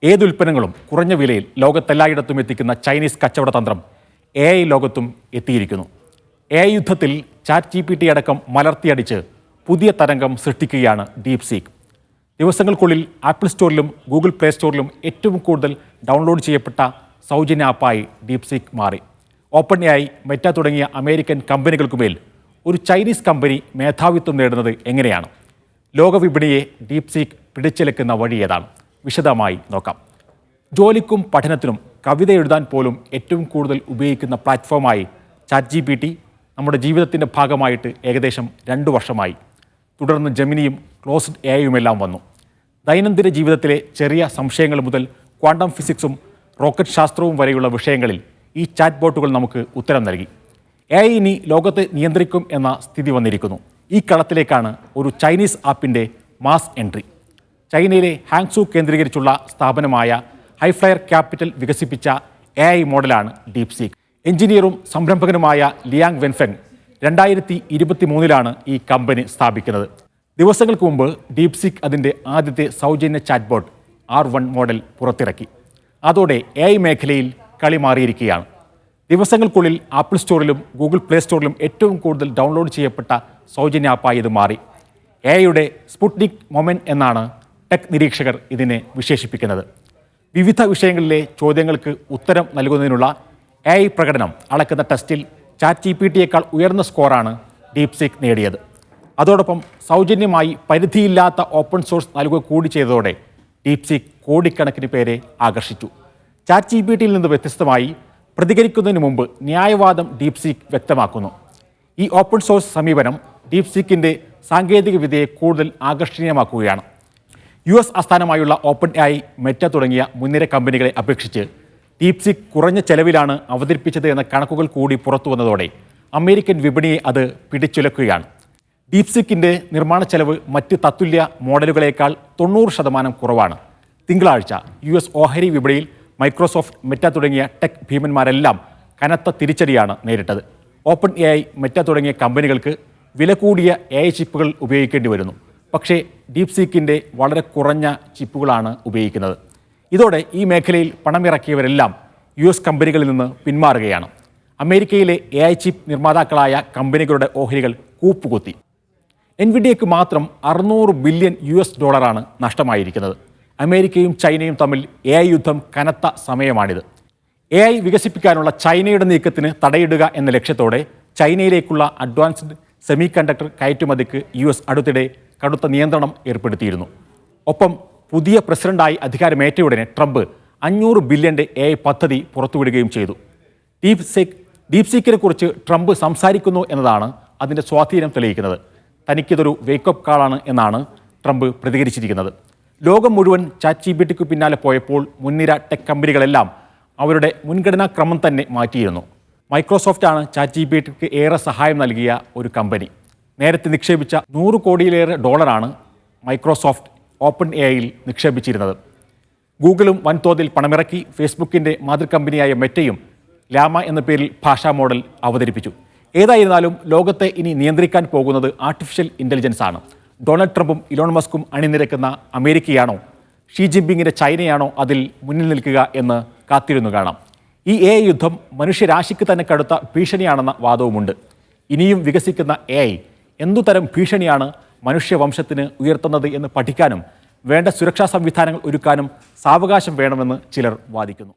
ഏത് ഉൽപ്പന്നങ്ങളും കുറഞ്ഞ വിലയിൽ ലോകത്തെല്ലായിടത്തും എത്തിക്കുന്ന ചൈനീസ് കച്ചവട തന്ത്രം AI ലോകത്തും എത്തിയിരിക്കുന്നു. AI യുദ്ധത്തിൽ ChatGPT അടക്കം മലർത്തിയടിച്ച് പുതിയ തരംഗം സൃഷ്ടിക്കുകയാണ് ഡീപ്സീക്ക്. ദിവസങ്ങൾക്കുള്ളിൽ ആപ്പിൾ സ്റ്റോറിലും ഗൂഗിൾ പ്ലേ സ്റ്റോറിലും ഏറ്റവും കൂടുതൽ ഡൗൺലോഡ് ചെയ്യപ്പെട്ട സൗജന്യ ആപ്പായി ഡീപ്സീക്ക് മാറി. OpenAI, മെറ്റ തുടങ്ങിയ അമേരിക്കൻ കമ്പനികൾക്കുമേൽ ഒരു ചൈനീസ് കമ്പനി മേധാവിത്വം നേടുന്നത് എങ്ങനെയാണ്? ലോകവിപണിയെ ഡീപ്സീക്ക് പിടിച്ചെടുക്കുന്ന വഴി ഏതാണ്? വിശദമായി നോക്കാം. ജോലിക്കും പഠനത്തിനും കവിത എഴുതാൻ പോലും ഏറ്റവും കൂടുതൽ ഉപയോഗിക്കുന്ന പ്ലാറ്റ്ഫോമായി ChatGPT നമ്മുടെ ജീവിതത്തിൻ്റെ ഭാഗമായിട്ട് ഏകദേശം 2 വർഷമായി. തുടർന്ന് ജെമിനിയും ക്ലോസ്ഡ് AIയുമെല്ലാം വന്നു. ദൈനംദിന ജീവിതത്തിലെ ചെറിയ സംശയങ്ങൾ മുതൽ ക്വാണ്ടം ഫിസിക്സും റോക്കറ്റ് ശാസ്ത്രവും വരെയുള്ള വിഷയങ്ങളിൽ ഈ ചാറ്റ് ബോട്ടുകൾ നമുക്ക് ഉത്തരം നൽകി. AI ഇനി ലോകത്തെ നിയന്ത്രിക്കും എന്ന സ്ഥിതി വന്നിരിക്കുന്നു. ഈ കളത്തിലേക്കാണ് ഒരു ചൈനീസ് ആപ്പിൻ്റെ മാസ് എൻട്രി. ചൈനയിലെ ഹാങ്സു കേന്ദ്രീകരിച്ചുള്ള സ്ഥാപനമായ ഹൈഫ്ലയർ ക്യാപിറ്റൽ വികസിപ്പിച്ച AI മോഡലാണ് ഡീപ്സീക്ക്. എഞ്ചിനീയറും സംരംഭകനുമായ ലിയാങ് വെൻഫെങ് 2023 ഈ കമ്പനി സ്ഥാപിക്കുന്നത്. ദിവസങ്ങൾക്ക് മുമ്പ് ഡീപ്സീക്ക് അതിൻ്റെ ആദ്യത്തെ സൗജന്യ ചാറ്റ്ബോട്ട് R1 മോഡൽ പുറത്തിറക്കി. അതോടെ AI മേഖലയിൽ കളി മാറിയിരിക്കുകയാണ്. ദിവസങ്ങൾക്കുള്ളിൽ ആപ്പിൾ സ്റ്റോറിലും ഗൂഗിൾ പ്ലേ സ്റ്റോറിലും ഏറ്റവും കൂടുതൽ ഡൗൺലോഡ് ചെയ്യപ്പെട്ട സൗജന്യ ആപ്പായി ഇത് മാറി. AIയുടെ സ്പുട്നിക് മൊമെന്റ് എന്നാണ് ടെക് നിരീക്ഷകർ ഇതിനെ വിശേഷിപ്പിക്കുന്നത്. വിവിധ വിഷയങ്ങളിലെ ചോദ്യങ്ങൾക്ക് ഉത്തരം നൽകുന്നതിനുള്ള AI പ്രകടനം അളക്കുന്ന ടെസ്റ്റിൽ ChatGPTയേക്കാൾ ഉയർന്ന സ്കോറാണ് ഡീപ്സീക്ക് നേടിയത്. അതോടൊപ്പം സൗജന്യമായി പരിധിയില്ലാത്ത ഓപ്പൺ സോഴ്സ് നൽകുക കൂടി ചെയ്തതോടെ ഡീപ്സീക്ക് കോടിക്കണക്കിന് പേരെ ആകർഷിച്ചു. ChatGPTയിൽ നിന്ന് വ്യത്യസ്തമായി പ്രതികരിക്കുന്നതിന് മുമ്പ് ന്യായവാദം ഡീപ്സീക്ക് വ്യക്തമാക്കുന്നു. ഈ ഓപ്പൺ സോഴ്സ് സമീപനം ഡീപ്സീക്കിൻ്റെ സാങ്കേതിക വിദ്യയെ കൂടുതൽ ആകർഷണീയമാക്കുകയാണ്. US ആസ്ഥാനമായുള്ള OpenAI, മെറ്റ തുടങ്ങിയ മുൻനിര കമ്പനികളെ അപേക്ഷിച്ച് ഡീപ്സീക്ക് കുറഞ്ഞ ചെലവിലാണ് അവതരിപ്പിച്ചത് എന്ന കണക്കുകൾ കൂടി പുറത്തു വന്നതോടെ അമേരിക്കൻ വിപണിയെ അത് പിടിച്ചുലക്കുകയാണ്. ഡീപ്സീക്കിൻ്റെ നിർമ്മാണ ചെലവ് മറ്റ് തത്തുല്യ മോഡലുകളേക്കാൾ 90% കുറവാണ്. തിങ്കളാഴ്ച US ഓഹരി വിപണിയിൽ മൈക്രോസോഫ്റ്റ്, മെറ്റ തുടങ്ങിയ ടെക് ഭീമന്മാരെല്ലാം കനത്ത തിരിച്ചടിയാണ് നേരിട്ടത്. OpenAI, മെറ്റ തുടങ്ങിയ കമ്പനികൾക്ക് വില കൂടിയ AI ചിപ്പുകൾ ഉപയോഗിക്കേണ്ടി വരുന്നു. പക്ഷേ ഡീപ്സീക്കിൻ്റെ വളരെ കുറഞ്ഞ ചിപ്പുകളാണ് ഉപയോഗിക്കുന്നത്. ഇതോടെ ഈ മേഖലയിൽ പണമിറക്കിയവരെല്ലാം US കമ്പനികളിൽ നിന്ന് പിന്മാറുകയാണ്. അമേരിക്കയിലെ AI ചിപ്പ് നിർമ്മാതാക്കളായ കമ്പനികളുടെ ഓഹരികൾ കൂപ്പുകുത്തി. NVIDIAക്ക് മാത്രം $600 ബില്യൺ നഷ്ടമായിരിക്കുന്നത്. അമേരിക്കയും ചൈനയും തമ്മിൽ AI യുദ്ധം കനത്ത സമയമാണിത്. AI വികസിപ്പിക്കാനുള്ള ചൈനയുടെ നീക്കത്തിന് തടയിടുക എന്ന ലക്ഷ്യത്തോടെ ചൈനയിലേക്കുള്ള അഡ്വാൻസ്ഡ് സെമി കണ്ടക്ടർ കയറ്റുമതിക്ക് US അടുത്തിടെ കടുത്ത നിയന്ത്രണം ഏർപ്പെടുത്തിയിരുന്നു. ഒപ്പം പുതിയ പ്രസിഡന്റായി അധികാരമേറ്റയുടനെ ട്രംപ് $500 ബില്യൻ്റെ AI പദ്ധതി പുറത്തുവിടുകയും ചെയ്തു. ഡീപ്സീക്കിനെ കുറിച്ച് ട്രംപ് സംസാരിക്കുന്നു എന്നതാണ് അതിൻ്റെ സ്വാധീനം തെളിയിക്കുന്നത്. തനിക്കിതൊരു വേക്കപ്പ് കാളാണ് എന്നാണ് ട്രംപ് പ്രതികരിച്ചിരിക്കുന്നത്. ലോകം മുഴുവൻ ChatGPTക്ക് പിന്നാലെ പോയപ്പോൾ മുൻനിര ടെക് കമ്പനികളെല്ലാം അവരുടെ മുൻഗണനാ ക്രമം തന്നെ മാറ്റിയിരുന്നു. മൈക്രോസോഫ്റ്റാണ് ChatGPTക്ക് ഏറെ സഹായം നൽകിയ ഒരു കമ്പനി. നേരത്തെ നിക്ഷേപിച്ച $100 കോടിയിലേറെ മൈക്രോസോഫ്റ്റ് OpenAIയിൽ നിക്ഷേപിച്ചിരുന്നത്. ഗൂഗിളും വൻതോതിൽ പണമിറക്കി. ഫേസ്ബുക്കിൻ്റെ മാതൃകമ്പനിയായ മെറ്റയും ലാമ എന്ന പേരിൽ ഭാഷാ മോഡൽ അവതരിപ്പിച്ചു. ഏതായിരുന്നാലും ലോകത്തെ ഇനി നിയന്ത്രിക്കാൻ പോകുന്നത് ആർട്ടിഫിഷ്യൽ ഇൻ്റലിജൻസ് ആണ്. ഡൊണാൾഡ് ട്രംപും ഇലോൺ മസ്കും അണിനിരക്കുന്ന അമേരിക്കയാണോ ഷീ ജിൻപിങ്ങിൻ്റെ ചൈനയാണോ അതിൽ മുന്നിൽ നിൽക്കുക എന്ന് കാത്തിരുന്നു കാണാം. ഈ AI യുദ്ധം മനുഷ്യരാശിക്ക് തന്നെ കടുത്ത ഭീഷണിയാണെന്ന വാദവുമുണ്ട്. ഇനിയും വികസിക്കുന്ന AI എന്തുതരം ഭീഷണിയാണ് മനുഷ്യവംശത്തിന് ഉയർത്തുന്നത് എന്ന് പഠിക്കാനും വേണ്ട സുരക്ഷാ സംവിധാനങ്ങൾ ഒരുക്കാനും സാവകാശം വേണമെന്ന് ചിലർ വാദിക്കുന്നു.